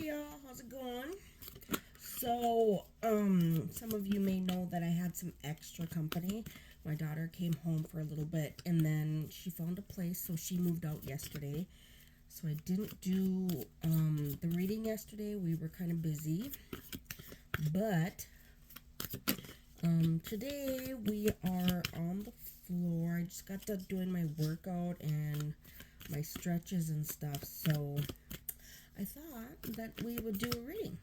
Hey y'all, how's it going? So, some of you may know that I had some extra company. My daughter came home for a little bit and then she found a place, so she moved out yesterday. So I didn't do the reading yesterday. We were kind of busy. But today we are on the floor. I just got done doing my workout and my stretches and stuff. So I thought that we would do a reading.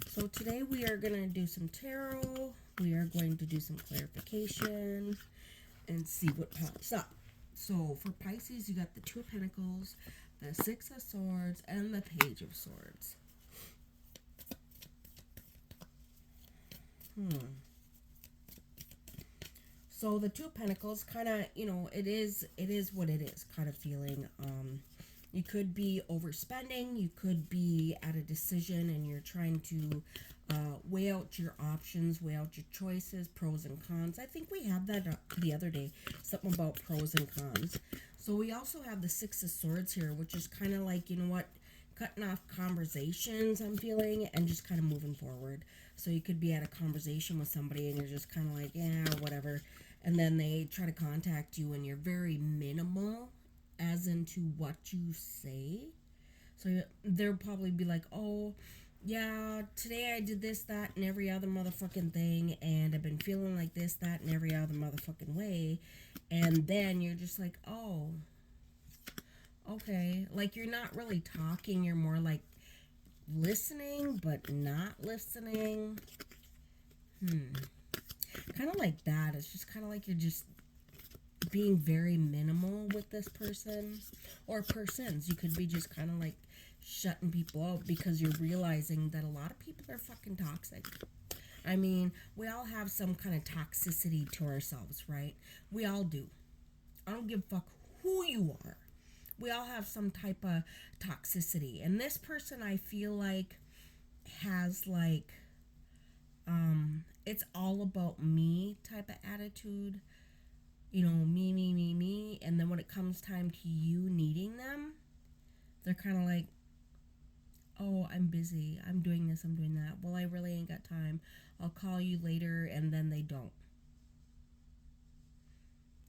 So today we are going to do some tarot. We are going to do some clarification and see what pops up. So for Pisces, you got the Two of Pentacles, the Six of Swords, and the Page of Swords. So the Two of Pentacles kind of, it is what it is kind of feeling. You could be overspending. You could be at a decision and you're trying to weigh out your options, weigh out your choices, pros and cons. I think we had that the other day, something about pros and cons. So we also have the Six of Swords here, which is kind of like, cutting off conversations, I'm feeling, and just kind of moving forward. So you could be at a conversation with somebody and you're just kind of like, yeah, whatever. And then they try to contact you and you're very minimal as into what you say. So they'll probably be like, oh, yeah, today I did this, that, and every other motherfucking thing, and I've been feeling like this, that, and every other motherfucking way. And then you're just like, oh, okay. Like, you're not really talking, you're more like listening, but not listening. Kind of like that. It's just kind of like you're just being very minimal with this person or persons. You could be just kind of like shutting people out because you're realizing that a lot of people are fucking toxic. I mean, we all have some kind of toxicity to ourselves, right? We all do. I don't give a fuck who you are. We all have some type of toxicity. And this person, I feel like, has like, it's all about me type of attitude. Me. And then when it comes time to you needing them, they're kind of like, oh, I'm busy. I'm doing this. I'm doing that. Well, I really ain't got time. I'll call you later. And then they don't.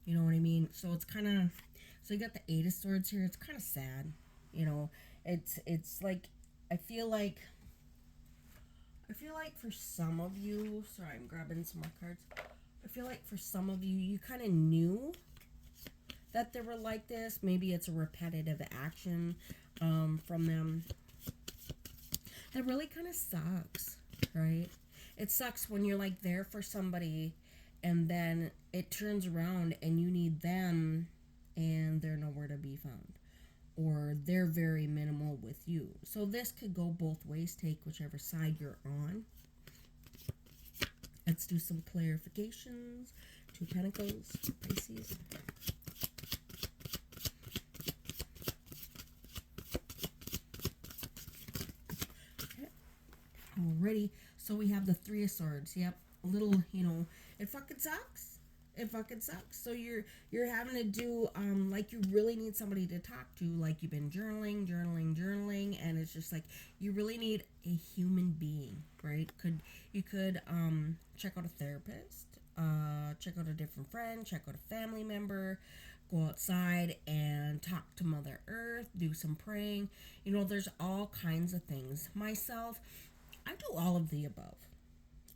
You know what I mean? So it's kind of, so you got the Eight of Swords here. It's kind of sad. It's like, I feel like for some of you, sorry, I'm grabbing some more cards. I feel like for some of you, you kind of knew that they were like this. Maybe it's a repetitive action from them. That really kind of sucks, right? It sucks when you're like there for somebody and then it turns around and you need them and they're nowhere to be found. Or they're very minimal with you. So this could go both ways. Take whichever side you're on. Let's do some clarifications. Two Pentacles, Pisces. Okay. Alrighty. So we have the Three of Swords. Yep. A little, it fucking sucks. It fucking sucks. So you're having to do like you really need somebody to talk to, like you've been journaling, and it's just like you really need a human being, right? You could check out a therapist, check out a different friend, check out a family member, go outside and talk to Mother Earth, do some praying. There's all kinds of things. Myself, I do all of the above.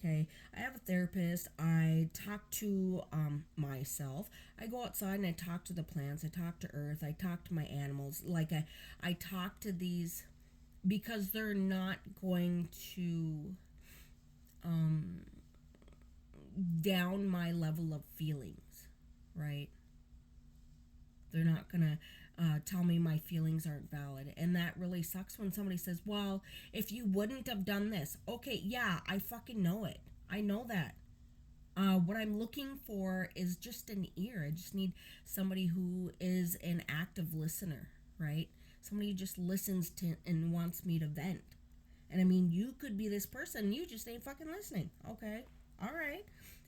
Okay, I have a therapist. I talk to myself. I go outside and I talk to the plants. I talk to Earth. I talk to my animals. Like I talk to these because they're not going to down my level of feelings, right? They're not gonna tell me my feelings aren't valid. And that really sucks when somebody says, well, if you wouldn't have done this. Okay, yeah, I fucking know it. I know that. What I'm looking for is just an ear. I just need somebody who is an active listener, right? Somebody who just listens to and wants me to vent. And I mean, you could be this person. You just ain't fucking listening. Okay, all right.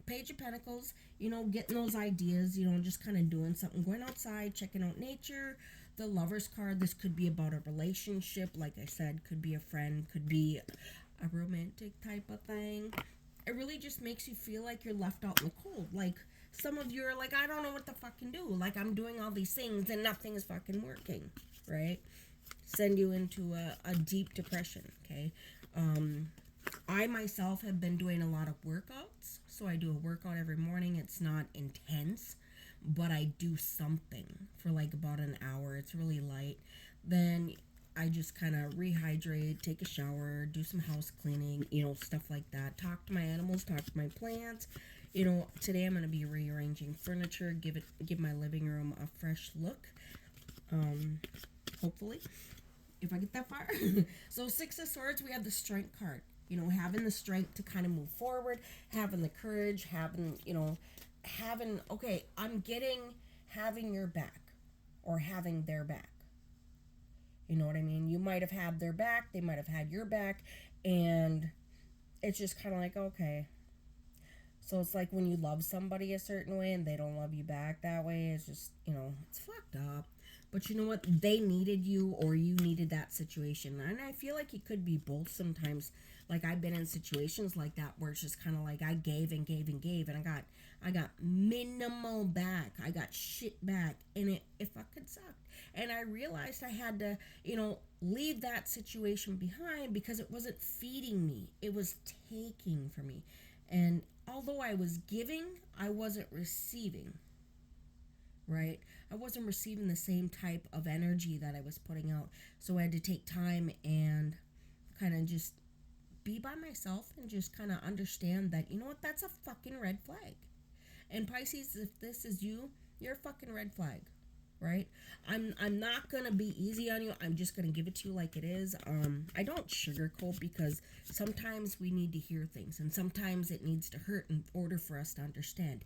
Page of Pentacles, getting those ideas, just kind of doing something, going outside, checking out nature. the Lover's card, this could be about a relationship. Like I said, could be a friend, could be a romantic type of thing. It really just makes you feel like you're left out in the cold. Like, some of you are like, I don't know what to fucking do. Like, I'm doing all these things and nothing is fucking working, right? Send you into a deep depression, okay? I myself have been doing a lot of workouts. So I do a workout every morning. It's not intense, but I do something for like about an hour. It's really light. Then I just kind of rehydrate, take a shower, do some house cleaning, stuff like that. Talk to my animals, talk to my plants. Today I'm going to be rearranging furniture, give my living room a fresh look. Hopefully, if I get that far. So 6 of Swords, we have the Strength card. Having the strength to kind of move forward, having the courage, having having your back or having their back. You know what I mean? You might have had their back, they might have had your back, and it's just kind of like, okay. So it's like when you love somebody a certain way and they don't love you back that way, it's just, it's fucked up. But you know what? They needed you or you needed that situation. And I feel like it could be both sometimes. Like, I've been in situations like that where it's just kind of like I gave and gave and gave, and I got minimal back. I got shit back, and it fucking sucked. And I realized I had to, leave that situation behind because it wasn't feeding me. It was taking from me. And although I was giving, I wasn't receiving. Right? I wasn't receiving the same type of energy that I was putting out. So I had to take time and kind of just be by myself and just kind of understand that, that's a fucking red flag. And Pisces, if this is you, you're a fucking red flag, right? I'm not going to be easy on you. I'm just going to give it to you like it is. I don't sugarcoat because sometimes we need to hear things and sometimes it needs to hurt in order for us to understand.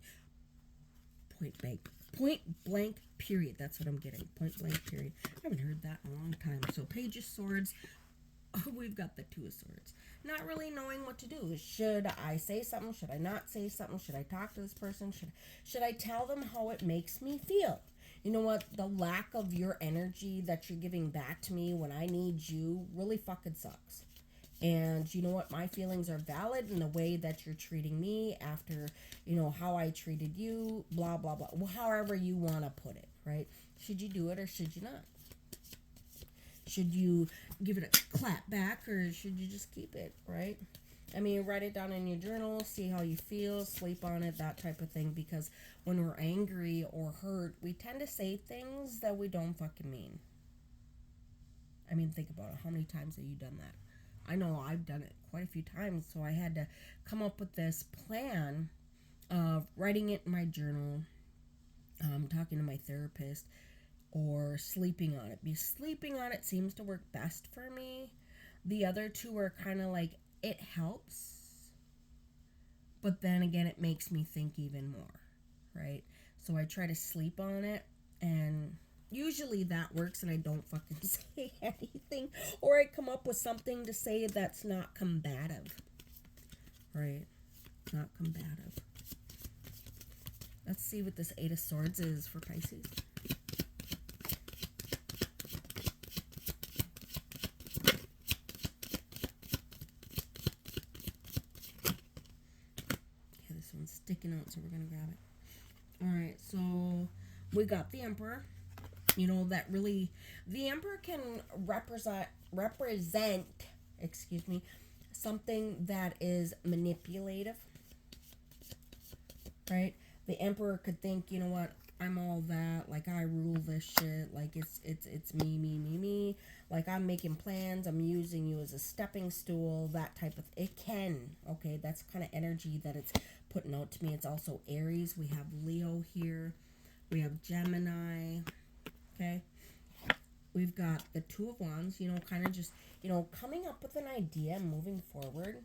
Point blank, period. That's what I'm getting. Point blank, period. I haven't heard that in a long time. So Page of Swords. We've got the 2 of Swords. Not really knowing what to do. Should I say something? Should I not say something? Should I talk to this person? Should I tell them how it makes me feel? You know what? The lack of your energy that you're giving back to me when I need you really fucking sucks. And you know what? My feelings are valid in the way that you're treating me after, how I treated you, blah, blah, blah. Well, however you want to put it, right? Should you do it or should you not? Should you give it a clap back or should you just keep it, right? I mean, write it down in your journal, see how you feel, sleep on it, that type of thing. Because when we're angry or hurt, we tend to say things that we don't fucking mean. I mean, think about it. How many times have you done that? I know I've done it quite a few times. So I had to come up with this plan of writing it in my journal, talking to my therapist, or sleeping on it. Because sleeping on it seems to work best for me. The other 2 are kind of like, it helps, but then again, it makes me think even more, right? So I try to sleep on it, and usually that works, and I don't fucking say anything, or I come up with something to say that's not combative, right? Not combative. Let's see what this 8 of Swords is for Pisces. Sticking out, so we're gonna grab it. All right, so we got the Emperor. That really, the Emperor can represent something that is manipulative, right? The Emperor could think, you know what, I'm all that, like I rule this shit, like it's me, like I'm making plans, I'm using you as a stepping stool, that type of, it can, okay, that's kind of energy that it's putting out to me. It's also Aries. We have Leo here. We have Gemini. Okay. We've got the 2 of Wands, kind of just, coming up with an idea, moving forward,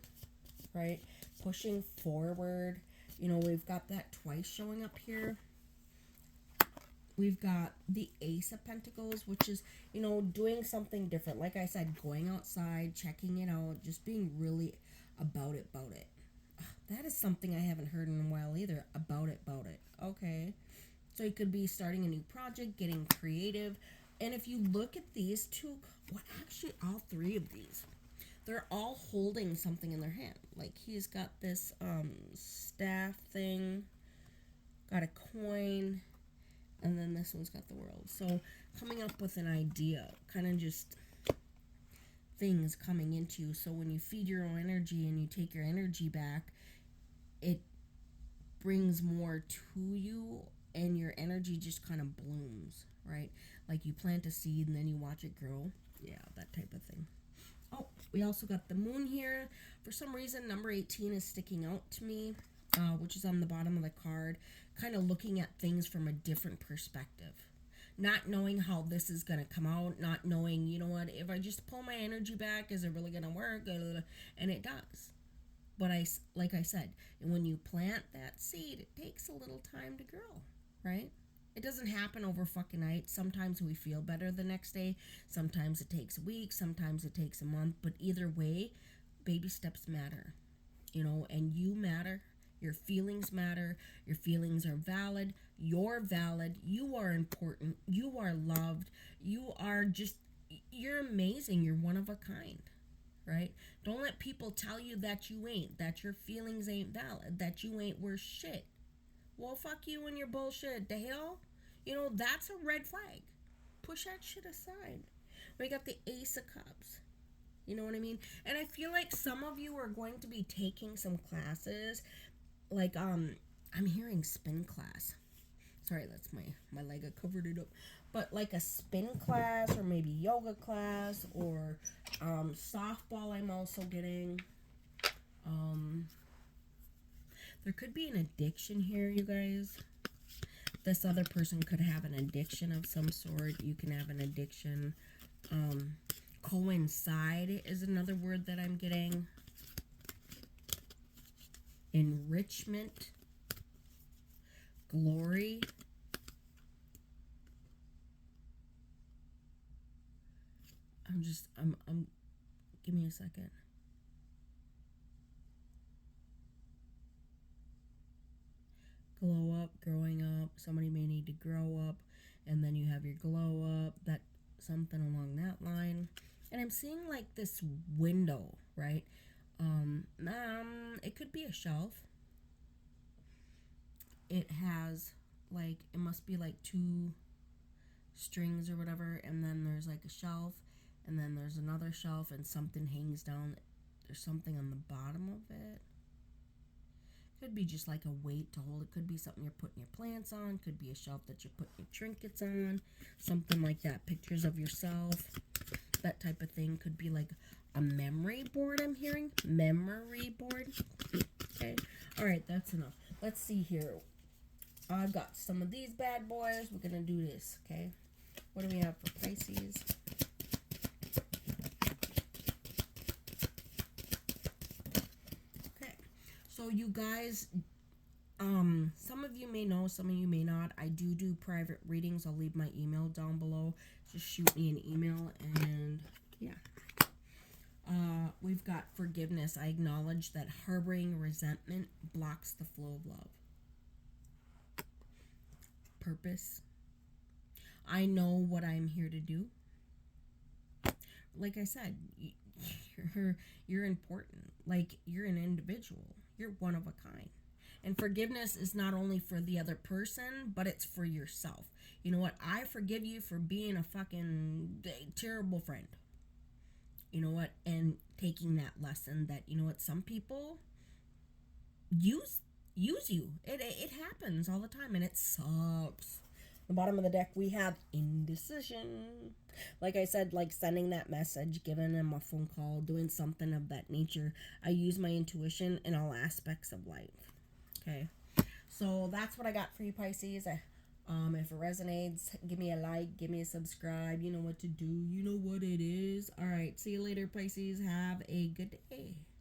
right? Pushing forward. We've got that twice showing up here. We've got the Ace of Pentacles, which is, doing something different. Like I said, going outside, checking it out, just being really about it. That is something I haven't heard in a while either. About it. Okay. So it could be starting a new project, getting creative, And if you look at these two, well, actually all three of these, they're all holding something in their hand. Like he's got this staff thing, got a coin, and then this one's got the world. So coming up with an idea, kind of just things coming into you. So when you feed your own energy and you take your energy back, it brings more to you, and your energy just kind of blooms, right? Like you plant a seed and then you watch it grow. Yeah, that type of thing. Oh, we also got the moon here. For some reason, number 18 is sticking out to me, which is on the bottom of the card. Kind of looking at things from a different perspective. Not knowing how this is going to come out. Not knowing, you know what, if I just pull my energy back, is it really going to work? And it does. But like I said, when you plant that seed, it takes a little time to grow, right? It doesn't happen over fucking night. Sometimes we feel better the next day. Sometimes it takes a week. Sometimes it takes a month. But either way, baby steps matter, you know, and you matter. Your feelings matter. Your feelings are valid. You're valid. You are important. You are loved. You're amazing. You're one of a kind, right? Don't let people tell you that you ain't, that your feelings ain't valid, that you ain't worth shit. Well, fuck you and your bullshit. The hell? You know, that's a red flag. Push that shit aside. We got the Ace of Cups. You know what I mean? And I feel like some of you are going to be taking some classes. Like, I'm hearing spin class. Sorry, that's my leg. I covered it up. But like a spin class, or maybe yoga class, or softball I'm also getting. There could be an addiction here, you guys. This other person could have an addiction of some sort. You can have an addiction. Coincide is another word that I'm getting. Enrichment. Glory. Give me a second. Glow up, growing up. Somebody may need to grow up, and then you have your glow up. That something along that line. And I'm seeing like this window, right? It could be a shelf. It has like, it must be like 2 strings or whatever, and then there's like a shelf, and then there's another shelf, and something hangs down. There's something on the bottom of it. Could be just like a weight to hold. It could be something you're putting your plants on. Could be a shelf that you're putting your trinkets on. Something like that. Pictures of yourself. That type of thing. Could be like a memory board, I'm hearing. Memory board. Okay. Alright, that's enough. Let's see here. I've got some of these bad boys. We're going to do this, okay? What do we have for Pisces? So you guys, some of you may know, some of you may not. I do private readings. I'll leave my email down below. Just shoot me an email, and yeah. We've got forgiveness. I acknowledge that harboring resentment blocks the flow of love. Purpose. I know what I'm here to do. Like I said, you're important. Like, you're an individual. You're one of a kind. And forgiveness is not only for the other person, but it's for yourself. You know what? I forgive you for being a fucking terrible friend. You know what? And taking that lesson that, you know what, some people use you. It happens all the time, and it sucks. The bottom of the deck, we have indecision. Like I said, like sending that message, giving them a phone call, doing something of that nature. I use my intuition in all aspects of life. Okay, so that's what I got for you, Pisces. If it resonates, give me a like, give me a subscribe. You know what to do. You know what it is. All right, see you later, Pisces. Have a good day.